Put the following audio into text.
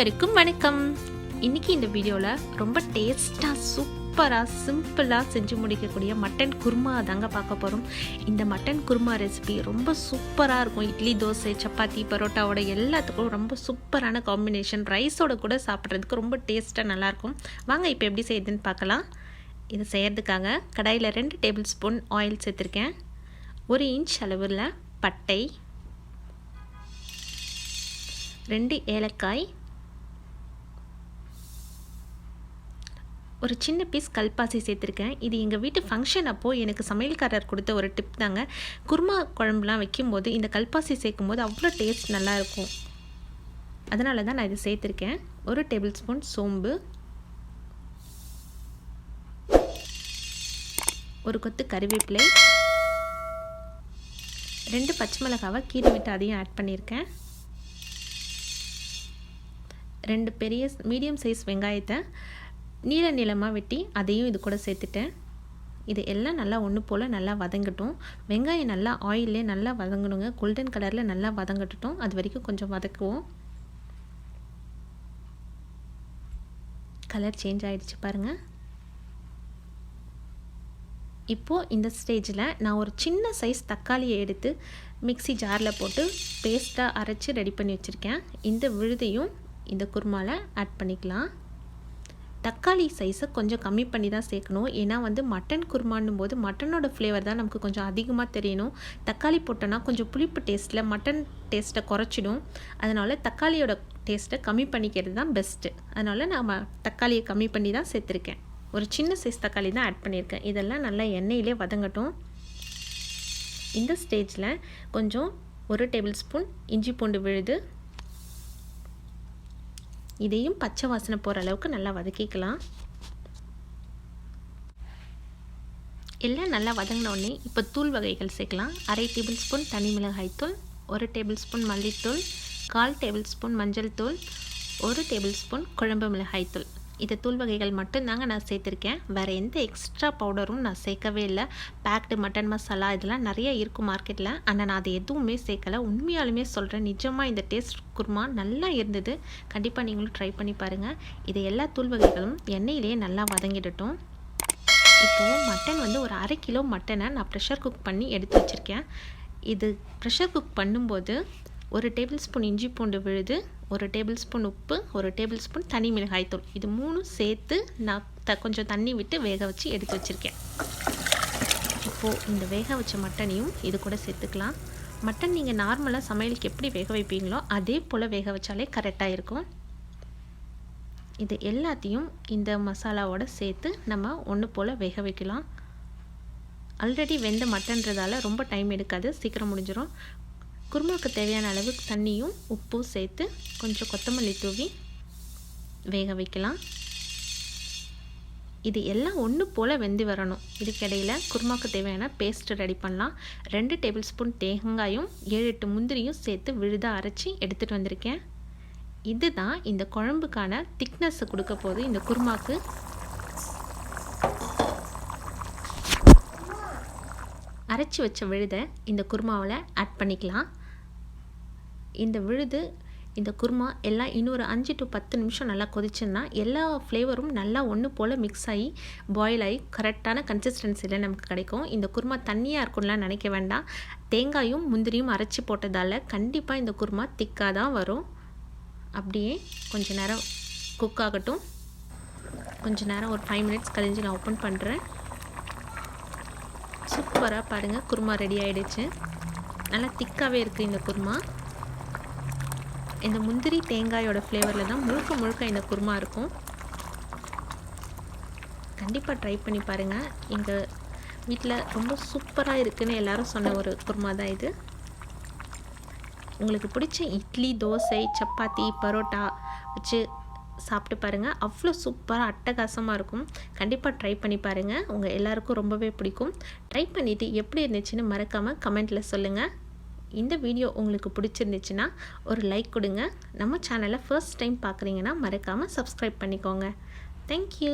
அனைவருக்கும் வணக்கம். இன்னைக்கு இந்த வீடியோவில் ரொம்ப டேஸ்ட்டாக சூப்பராக சிம்பிளாக செஞ்சு முடிக்கக்கூடிய மட்டன் குருமா தாங்க பார்க்க போகிறோம். இந்த மட்டன் குருமா ரெசிபி ரொம்ப சூப்பராக இருக்கும். இட்லி, தோசை, சப்பாத்தி, பரோட்டாவோட எல்லாத்துக்கும் ரொம்ப சூப்பரான காம்பினேஷன். ரைஸோட கூட சாப்பிட்றதுக்கு ரொம்ப டேஸ்ட்டாக நல்லாயிருக்கும். வாங்க இப்போ எப்படி செய்யுதுன்னு பார்க்கலாம். இதை செய்கிறதுக்காக கடாயில் 2 டேபிள் ஸ்பூன் ஆயில் சேர்த்துருக்கேன். 1 இன்ச் அளவில் பட்டை, 2 ஏலக்காய், ஒரு சின்ன பீஸ் கல்பாசி சேர்த்துருக்கேன். இது எங்கள் வீட்டு ஃபங்க்ஷன் அப்போது எனக்கு சமையல்காரர் கொடுத்த ஒரு டிப் தாங்க. குருமா குழம்புலாம் வைக்கும்போது இந்த கல்பாசி சேர்க்கும்போது அவ்வளோ டேஸ்ட் நல்லாயிருக்கும். அதனால தான் நான் இது சேர்த்துருக்கேன். 1 டேபிள் ஸ்பூன் சோம்பு, 1 கொத்து கறிவேப்பிலை, 2 பச்சை மிளகாவை கீறி விட்டு அதையும் ஆட் பண்ணியிருக்கேன். 2 பெரிய மீடியம் சைஸ் வெங்காயத்தை நீளமாக வெட்டி அதையும் இது கூட சேர்த்துட்டேன். இது எல்லாம் நல்லா ஒன்று போல் நல்லா வதங்கட்டும். வெங்காயம் நல்லா ஆயிலே நல்லா வதங்கணுங்க. கோல்டன் கலரில் நல்லா வதங்கட்டும். அது வரைக்கும் கொஞ்சம் வதக்குவோம். கலர் சேஞ்ச் ஆகிடுச்சு பாருங்கள். இப்போது இந்த ஸ்டேஜில் நான் ஒரு சின்ன சைஸ் தக்காளியை எடுத்து மிக்ஸி ஜாரில் போட்டு பேஸ்ட்டாக அரைச்சி ரெடி பண்ணி வச்சுருக்கேன். இந்த விழுதையும் இந்த குருமாவில் ஆட் பண்ணிக்கலாம். தக்காளி சைஸை கொஞ்சம் கம்மி பண்ணி தான் சேர்க்கணும். ஏன்னா மட்டன் குருமானும் போது மட்டனோட ஃப்ளேவர் தான் நமக்கு கொஞ்சம் அதிகமாக தெரியணும். தக்காளி போட்டோன்னா கொஞ்சம் புளிப்பு டேஸ்ட்டில் மட்டன் டேஸ்ட்டை குறைச்சிடும். அதனால் தக்காளியோட டேஸ்ட்டை கம்மி பண்ணிக்கிறது தான் பெஸ்ட்டு. அதனால் நான் தக்காளியை கம்மி பண்ணி தான் சேர்த்துருக்கேன். ஒரு சின்ன சைஸ் தக்காளி தான் ஆட் பண்ணியிருக்கேன். இதெல்லாம் நல்லா எண்ணெயிலே வதங்கட்டும். இந்த ஸ்டேஜில் கொஞ்சம் 1 டேபிள் ஸ்பூன் இஞ்சி பூண்டு விழுது, இதையும் பச்சை வாசனை போகிற அளவுக்கு நல்லா வதக்கிக்கலாம். எல்லாம் நல்லா வதங்கினோடனே இப்போ தூள் வகைகள் சேர்க்கலாம். 1/2 டேபிள் ஸ்பூன் தனி மிளகாய் தூள், 1 டேபிள் ஸ்பூன் மல்லித்தூள், 1/4 டேபிள் ஸ்பூன் மஞ்சள் தூள், 1 டேபிள் ஸ்பூன் குழம்பு மிளகாய் தூள். இந்த தூள் வகைகள் மட்டும்தாங்க நான் சேர்த்துருக்கேன். வேறு எந்த எக்ஸ்ட்ரா பவுடரும் நான் சேர்க்கவே இல்லை. பேக்டு மட்டன் மசாலா இதெல்லாம் நிறைய இருக்கும் மார்க்கெட்டில். ஆனால் நான் அது எதுவுமே சேர்க்கலை. உண்மையாலுமே சொல்கிறேன், நிஜமாக இந்த டேஸ்ட் குருமா நல்லா இருந்தது. கண்டிப்பாக நீங்களும் ட்ரை பண்ணி பாருங்கள். இது எல்லா தூள் வகைகளும் எண்ணெயிலேயே நல்லா வதங்கிடட்டும். இப்போது மட்டன் ஒரு 1/2 கிலோ மட்டனை நான் ப்ரெஷர் குக் பண்ணி எடுத்து வச்சுருக்கேன். இது ப்ரெஷர் குக் பண்ணும்போது 1 டேபிள் ஸ்பூன் இஞ்சி பூண்டு விழுது, 1 டேபிள் ஸ்பூன் உப்பு, 1 டேபிள் ஸ்பூன் தனி மிளகாய் தூள், இது 3 சேர்த்து நான் கொஞ்சம் தண்ணி விட்டு வேக வச்சு எடுத்து வச்சுருக்கேன். இப்போது இந்த வேக வச்ச மட்டனையும் இது கூட சேர்த்துக்கலாம். மட்டன் நீங்கள் நார்மலாக சமையலுக்கு எப்படி வேக வைப்பீங்களோ அதே போல் வேக வச்சாலே கரெக்டாக இருக்கும். இது எல்லாத்தையும் இந்த மசாலாவோடு சேர்த்து நம்ம ஒன்று போல் வேக வைக்கலாம். ஆல்ரெடி வெந்த மட்டன்றதால ரொம்ப டைம் எடுக்காது, சீக்கிரம் முடிஞ்சிடும். குருமாவுக்கு தேவையான அளவு தண்ணியும் உப்பும் சேர்த்து கொஞ்சம் கொத்தமல்லி தூவி வேக வைக்கலாம். இது எல்லாம் ஒன்று போல் வெந்து வரணும். இதுக்கிடையில் குருமாவுக்கு தேவையான பேஸ்ட் ரெடி பண்ணலாம். 2 டேபிள் ஸ்பூன் தேங்காயும் 7-8 முந்திரியும் சேர்த்து விழுதாக அரைச்சி எடுத்துகிட்டு வந்திருக்கேன். இதுதான் இந்த குழம்புக்கான திக்னஸை கொடுக்க போது. இந்த குருமாவுக்கு அரைச்சி வச்ச விழுதை இந்த குருமாவில் ஆட் பண்ணிக்கலாம். இந்த விழுது இந்த குருமா எல்லாம் இன்னொரு 5 to 10 நிமிஷம் நல்லா கொதிச்சுன்னா எல்லா ஃப்ளேவரும் நல்லா ஒன்று போல் மிக்ஸ் ஆகி பாயில் ஆகி கரெக்டான கன்சிஸ்டன்சியில் நமக்கு கிடைக்கும். இந்த குருமா தண்ணியாக இருக்கும்லாம் நினைக்க வேண்டாம். தேங்காயும் முந்திரியும் அரைச்சி போட்டதால் கண்டிப்பாக இந்த குருமா திக்காக தான் வரும். அப்படியே கொஞ்ச நேரம் குக் ஆகட்டும். கொஞ்ச நேரம் ஒரு 5 மினிட்ஸ் கழிஞ்சு நான் ஓப்பன் பண்ணுறேன். சூப்பராக பாருங்கள், குருமா ரெடி ஆகிடுச்சு. நல்லா திக்காகவே இருக்குது இந்த குருமா. இந்த முந்திரி தேங்காயோட ஃப்ளேவரில் தான் முழுக்க இந்த குருமா இருக்கும். கண்டிப்பாக ட்ரை பண்ணி பாருங்கள். எங்கள் வீட்டில் ரொம்ப சூப்பராக இருக்குதுன்னு எல்லோரும் சொன்ன ஒரு குருமா தான் இது. உங்களுக்கு பிடிச்ச இட்லி, தோசை, சப்பாத்தி, பரோட்டா வச்சு சாப்பிட்டு பாருங்கள். அவ்வளோ சூப்பராக அட்டகாசமாக இருக்கும். கண்டிப்பாக ட்ரை பண்ணி பாருங்கள். உங்கள் எல்லாருக்கும் ரொம்பவே பிடிக்கும். ட்ரை பண்ணிவிட்டு எப்படி இருந்துச்சுன்னு மறக்காமல் கமெண்ட்டில் சொல்லுங்கள். இந்த வீடியோ உங்களுக்கு பிடிச்சிருந்துச்சுன்னா ஒரு லைக் கொடுங்க. நம்ம சேனலை ஃபர்ஸ்ட் டைம் பார்க்குறீங்கன்னா மறக்காமல் சப்ஸ்கிரைப் பண்ணிக்கோங்க. தேங்க்யூ.